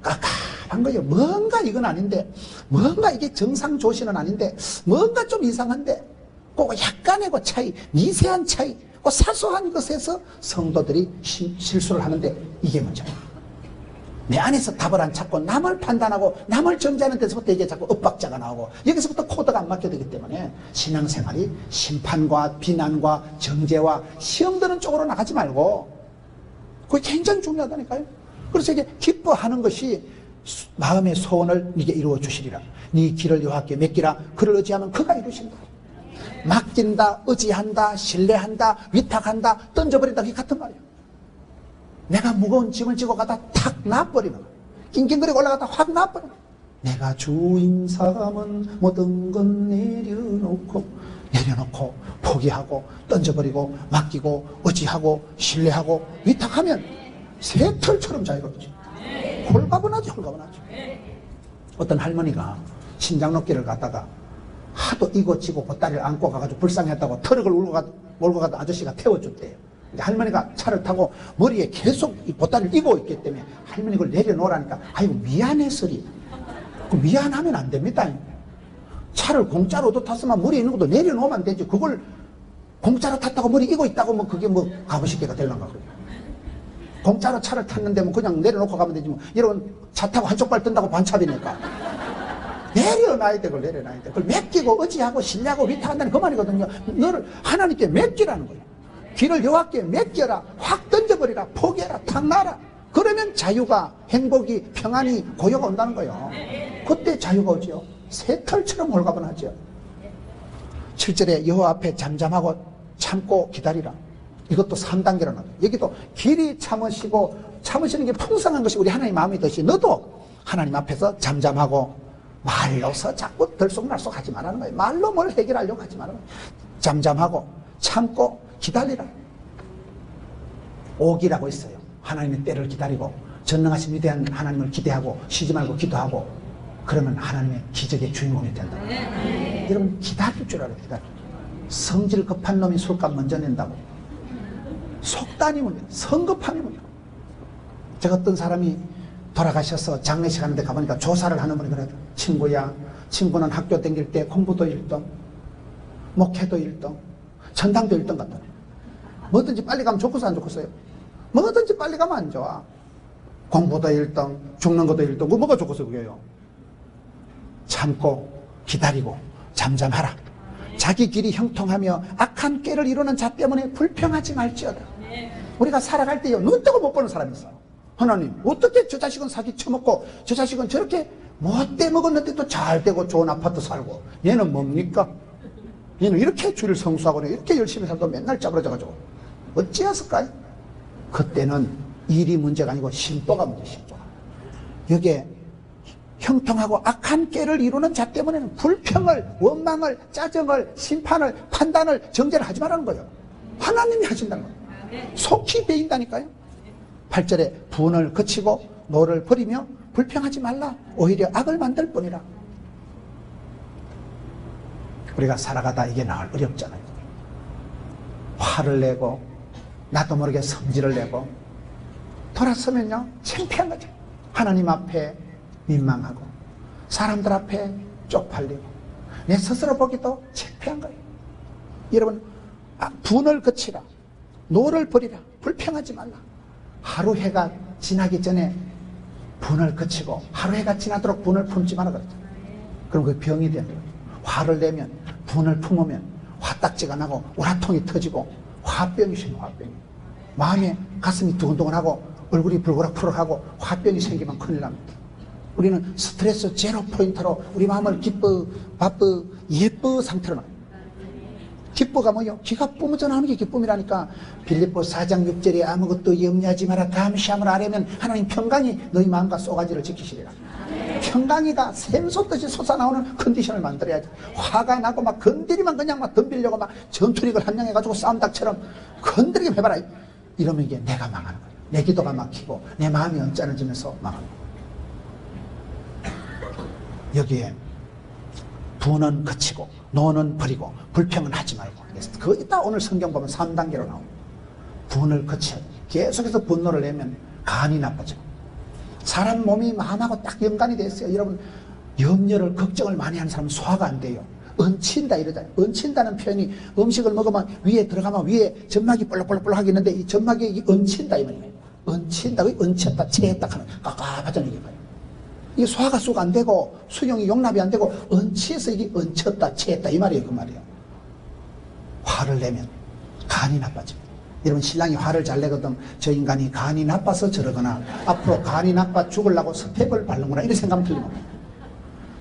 깝깝한 거예요. 뭔가 이건 아닌데, 뭔가 이게 정상 조시는 아닌데, 뭔가 좀 이상한데, 꼭 약간의 그 차이, 미세한 차이, 그 사소한 것에서 성도들이 실수를 하는데 이게 문제예요. 내 안에서 답을 안 찾고 남을 판단하고 남을 정죄하는 데서부터 이게 자꾸 엇박자가 나오고 여기서부터 코드가 안 맞게 되기 때문에 신앙생활이 심판과 비난과 정죄와 시험 드는 쪽으로 나가지 말고, 그게 굉장히 중요하다니까요. 그래서 이게 기뻐하는 것이 마음의 소원을 네게 이루어 주시리라. 네 길을 여호와께 맡기라. 그를 의지하면 그가 이루신다. 맡긴다, 의지한다, 신뢰한다, 위탁한다, 던져버린다, 그게 같은 말이에요. 내가 무거운 짐을 지고 가다 탁 놔버리는 거예요. 낑낑거리고 올라가다 확 놔버리는 거예요. 내가 주인 삼은 모든 건 내려놓고 포기하고 던져버리고 맡기고 의지하고 신뢰하고 위탁하면 새털처럼 자유롭지. 홀가분하죠. 어떤 할머니가 신장로길을 가다가 하도 이고지고 보따리를 안고 가가지고 불쌍했다고 트럭을 몰고 가던 아저씨가 태워줬대요. 할머니가 차를 타고 머리에 계속 이 보따리를 이고 있기 때문에 할머니 그걸 내려놓으라니까, 아이고 미안해서리. 그 미안하면 안 됩니다. 차를 공짜로도 탔으면 머리에 있는 것도 내려놓으면 되지. 그걸 공짜로 탔다고 머리 이고 있다고 뭐 그게 뭐 가부식계가 되려는가. 공짜로 차를 탔는데 뭐 그냥 내려놓고 가면 되지. 뭐 여러분 차 타고 한쪽 발 뜬다고 반차비니까 내려놔야 돼. 그걸 내려놔야 돼. 그걸 맡기고 의지하고 신뢰하고 위탁한다는 그 말이거든요. 너를 하나님께 맡기라는 거예요. 길을 여호와께 맡겨라. 확 던져버리라. 포기해라. 탁 놔라. 그러면 자유가, 행복이, 평안이, 고요가 온다는 거예요. 그때 자유가 오죠. 새털처럼 홀가분하죠. 7절에 여호와 앞에 잠잠하고 참고 기다리라. 이것도 3단계로 나와요. 여기도 길이 참으시고, 참으시는 게 풍성한 것이 우리 하나님 마음이 듯이 너도 하나님 앞에서 잠잠하고 말로서 자꾸 들쑥날쑥 하지 말라는 거예요. 말로 뭘 해결하려고 하지 말라는 거예요. 잠잠하고 참고 기다리라. 오기라고 있어요. 하나님의 때를 기다리고 전능하신 위대한 하나님을 기대하고 쉬지 말고 기도하고 그러면 하나님의 기적의 주인공이 된다. 여러분 기다릴 줄 알아요. 기다려. 성질 급한 놈이 술값 먼저 낸다고. 속단이 문제, 성급함이 문제. 제가 어떤 사람이 돌아가셔서 장례식 하는데 가보니까 조사를 하는 분이 그래요. 친구야, 친구는 학교 다닐 때 공부도 1등, 목회도 1등, 전당도 1등 같다네. 뭐든지 빨리 가면 좋겠어 안 좋겠어요? 뭐든지 빨리 가면 안 좋아. 공부도 1등, 죽는 것도 1등, 뭐가 좋겠어요 그게요? 참고 기다리고 잠잠하라. 자기 길이 형통하며 악한 꾀를 이루는 자 때문에 불평하지 말지어다. 우리가 살아갈 때요 눈 뜨고 못 보는 사람이 있어요. 하나님 어떻게 저 자식은 사기 쳐먹고 저 자식은 저렇게 못돼 먹었는데도 잘 되고 좋은 아파트 살고 얘는 뭡니까? 얘는 이렇게 주를 성수하고 이렇게 열심히 살도 맨날 짜부러져가지고 어찌했을까요? 그때는 일이 문제가 아니고 심보가 문제. 심보가 여기에 형통하고 악한 꾀를 이루는 자 때문에는 불평을, 원망을, 짜증을, 심판을, 판단을, 정죄를 하지 말라는 거예요. 하나님이 하신다는 거예요. 속히 배인다니까요. 8절에 분을 그치고 노를 버리며 불평하지 말라. 오히려 악을 만들 뿐이라. 우리가 살아가다 이게 늘 어렵잖아요. 화를 내고 나도 모르게 성질을 내고 돌아서면요 창피한 거죠. 하나님 앞에 민망하고 사람들 앞에 쪽팔리고 내 스스로 보기도 창피한 거예요. 여러분 분을 그치라. 노를 버리라. 불평하지 말라. 하루 해가 지나기 전에 분을 그치고 하루 해가 지나도록 분을 품지 마라 그랬잖아요. 그럼 그 병이 되는 거예요. 화를 내면 분을 품으면 화딱지가 나고 우라통이 터지고 화병이 생겨. 화병이 마음에 가슴이 두근두근하고 얼굴이 불그락불락하고 화병이 생기면 큰일 납니다. 우리는 스트레스 제로 포인트로 우리 마음을 기뻐 바쁘 예뻐 상태로 놔요. 기뻐가 뭐요? 기가 뿜어져 나오는 게 기쁨이라니까. 빌립보 4장 6절에 아무것도 염려하지 마라 감시함을 아뢰면 하나님 평강이 너희 마음과 쏘가지를 지키시리라. 평강이가 샘솟듯이 솟아나오는 컨디션을 만들어야지. 화가 나고 막 건드리면 그냥 막 덤비려고 막 전투력을 함량해가지고 싸움닭처럼 건드리게 해봐라. 이러면 이게 내가 망하는 거예요. 내 기도가 막히고 내 마음이 언짢아지면서 망하는 거예요. 여기에 분은 그치고 노는 버리고 불평은 하지 말고. 거기다 오늘 성경 보면 3단계로 나옵니다. 분을 그쳐야 돼. 계속해서 분노를 내면 간이 나빠져. 사람 몸이 마음하고 딱 연관이 돼 있어요. 여러분 염려를 걱정을 많이 하는 사람은 소화가 안 돼요. 얹힌다 이러잖아요. 얹힌다는 표현이 음식을 먹으면 위에 들어가면 위에 점막이 볼록볼록 하겠는데 이 점막이 얹힌다 이 말이에요. 얹힌다. 얹혔다 체했다 하는 깝깝하잖아요. 이게 봐요. 이게 소화가 쑥 안 되고 수용이 용납이 안 되고 얹혀서 이게 얹혔다 체했다 이 말이에요. 그 말이에요. 화를 내면 간이 나빠집니다. 여러분 신랑이 화를 잘 내거든 저 인간이 간이 나빠서 저러거나 앞으로 간이 나빠 죽으려고 스펙을 바르는구나 이런 생각은 틀림없습니다.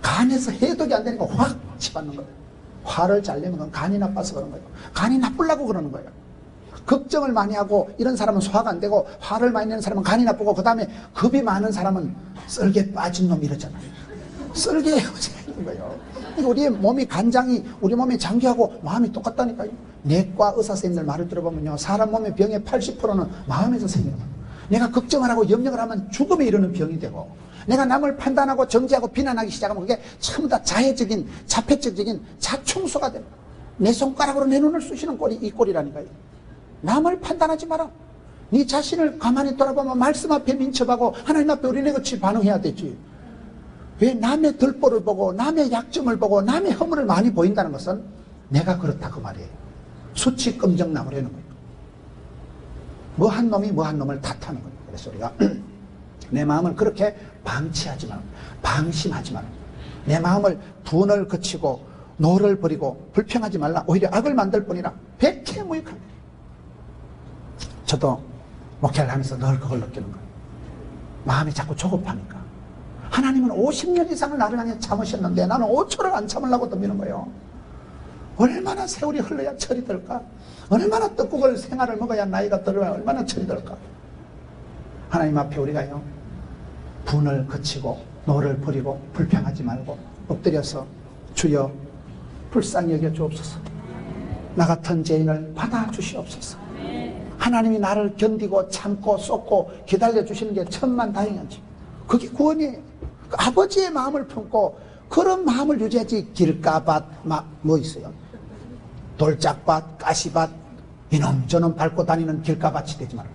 간에서 해독이 안 되니까 확 치받는 거예요. 화를 잘 내면 그건 간이 나빠서 그런 거예요. 간이 나쁘려고 그러는 거예요. 걱정을 많이 하고 이런 사람은 소화가 안 되고 화를 많이 내는 사람은 간이 나쁘고 그 다음에 겁이 많은 사람은 썰개 빠진 놈 이러잖아요. 썰개에 있는 거예요. 우리의 몸이 간장이 우리 몸의 장기하고 마음이 똑같다니까요. 내과 의사 선생님들 말을 들어보면요 사람 몸의 병의 80%는 마음에서 생기는 거예요. 내가 걱정을 하고 염려를 하면 죽음에 이르는 병이 되고 내가 남을 판단하고 정죄하고 비난하기 시작하면 그게 전부 다 자해적인 자폐적인 자충수가 됩니다. 내 손가락으로 내 눈을 쑤시는 꼴이 이 꼴이라니까요. 남을 판단하지 마라. 네 자신을 가만히 돌아보면 말씀 앞에 민첩하고 하나님 앞에 어린애같이 반응해야 되지. 왜 남의 들보를 보고 남의 약점을 보고 남의 허물을 많이 보인다는 것은 내가 그렇다 그 말이에요. 수치 검정 나무라는 거예요. 뭐 한 놈이 뭐 한 놈을 탓하는 거예요. 그래서 우리가 내 마음을 그렇게 방치하지 마라. 방심하지 마라. 내 마음을 분을 그치고 노를 버리고 불평하지 말라. 오히려 악을 만들 뿐이라. 백해무익합니다. 저도 목회를 하면서 늘 그걸 느끼는 거예요. 마음이 자꾸 조급하니까. 하나님은 50년 이상을 나를 향해 참으셨는데 나는 5초를 안 참으려고 덤비는 거예요. 얼마나 세월이 흘러야 철이 들까? 얼마나 떡국을 생활을 먹어야 나이가 들어야 얼마나 철이 들까? 하나님 앞에 우리가요 분을 그치고 노를 버리고 불평하지 말고 엎드려서 주여 불쌍히 여겨 주옵소서. 나 같은 죄인을 받아주시옵소서. 하나님이 나를 견디고 참고 쏟고 기다려 주시는 게 천만다행이지. 그게 구원이에요. 그 아버지의 마음을 품고 그런 마음을 유지하지. 길가밭 뭐 있어요? 돌짝밭, 가시밭, 이놈 저놈 밟고 다니는 길가밭이 되지 마라.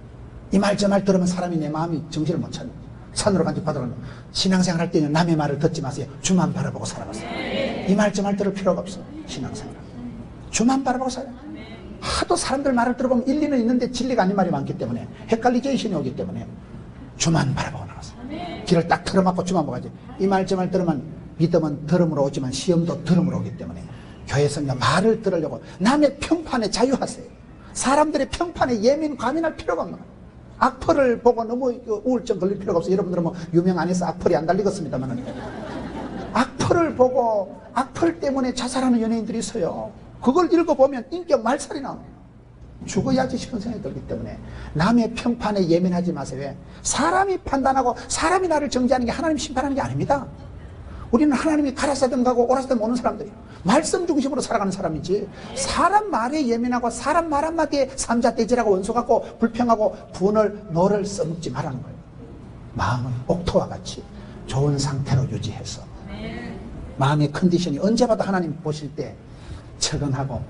이 말 저 말 들으면 사람이 내 마음이 정신을 못 차는 거예요. 산으로 간지 바다로 간지. 신앙생활 할 때는 남의 말을 듣지 마세요. 주만 바라보고 살아가세요. 이 말 저 말 들을 필요가 없어. 신앙생활 주만 바라보고 살아요. 하도 사람들 말을 들어보면 일리는 있는데 진리가 아닌 말이 많기 때문에 헷갈리게 신이 오기 때문에 주만 바라보고 나가세요. 길을 딱 틀어막고 주만 보가지. 이 말 저 말 들으면 믿음은 들음으로 오지만 시험도 들음으로 오기 때문에 교회에서는 말을 들으려고 남의 평판에 자유하세요. 사람들의 평판에 과민할 필요가 없는 거예요. 악플을 보고 너무 우울증 걸릴 필요가 없어요. 여러분들은 뭐 유명 안 해서 악플이 안 달리겠습니다만 악플을 보고 악플 때문에 자살하는 연예인들이 있어요. 그걸 읽어보면 인격 말살이 나와요. 죽어야지 싶은 생각이 들기 때문에 남의 평판에 예민하지 마세요. 왜? 사람이 판단하고 사람이 나를 정죄하는 게 하나님 심판하는 게 아닙니다. 우리는 하나님이 가라사든 가고 오라사든 오는 사람들이에요. 말씀 중심으로 살아가는 사람이지 사람 말에 예민하고 사람 말 한마디에 삼자떼질하고 원수 같고 불평하고 분을 노를 써먹지 말라는 거예요. 마음은 옥토와 같이 좋은 상태로 유지해서 마음의 컨디션이 언제 봐도 하나님 보실 때 처근하고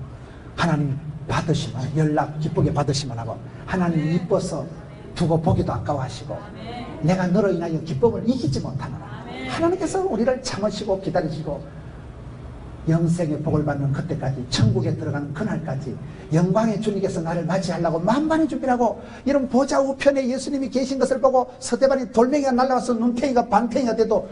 하나님 받으시면 연락 기쁘게 받으시면 하고 하나님 이뻐서 두고 보기도 아까워하시고 내가 너로 인하여 기쁨을 이기지 못하노라. 하나님께서 우리를 참으시고 기다리시고 영생의 복을 받는 그때까지 천국에 들어가는 그날까지 영광의 주님께서 나를 맞이하려고 만반의 준비를 하고 여러분 보좌 우편에 예수님이 계신 것을 보고 서대반이 돌멩이가 날라와서 눈탱이가 반탱이가 돼도